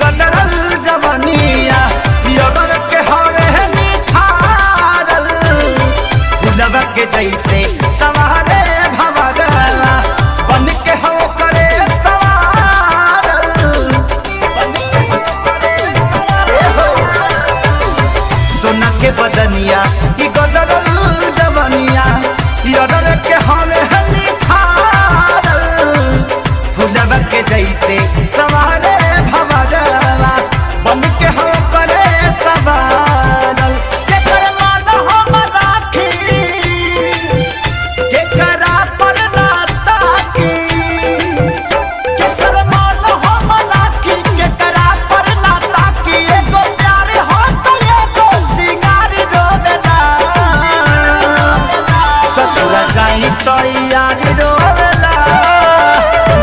गदरल जवनिया यबर के हवे निखारल फुलवा के जैसे सवारे भवरला बन के हो करे सोना के बदनिया ई गदरल जवनिया यदर के हवे निखारल फुलवा के जैसे सवारे भवरला बन के हो करे सवारल केकर मान हम राखी केकरा पर ना ताकी केकर मान हम राखी केकरा पर ना ताकी एगो प्यार हो तो एगो सिंगार रोवेला ससुर जाई तो यारी रोवेला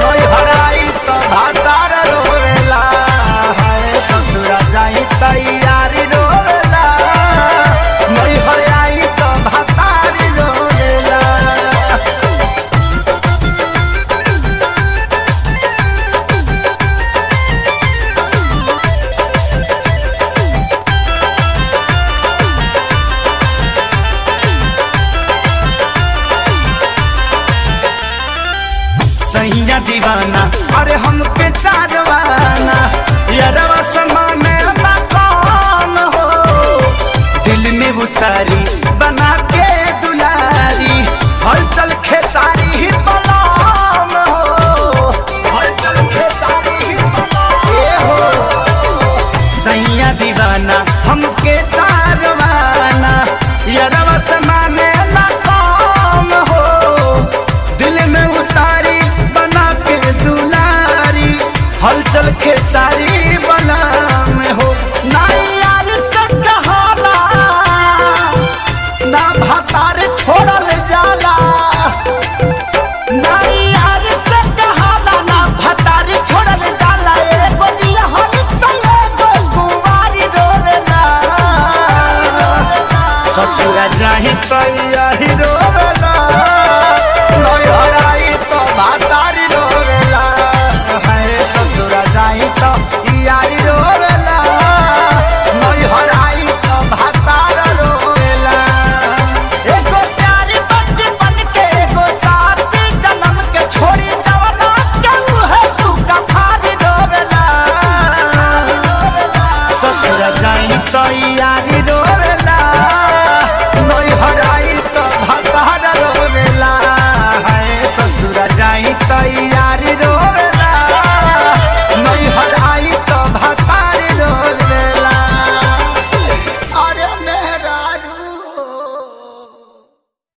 नई हराई तो भातार रोवेला ससुर जाई तो यारी रोवेला नई हराई तो भातार रोवेला। सैया दीवाना अरे हमके चारवाना यारवा समान ना कौन हो दिल में उतारी बना के दुलारी हलचल खेसारी ही बलाम हो हलचल खेसारी ही बलाम हो सैया दीवाना हमके चारवाना यारवा समान ना कौन हो दिल में उतारी बना के दुलारी हलचल के सारी बना में हो ना यार से कहाला ना भातार छोड़ल जाला ना यार से कहाला ना भातार छोड़ल जाला एगो दिया हल तो एगो कुंवारी रोवेला ससुर जाहि तो याही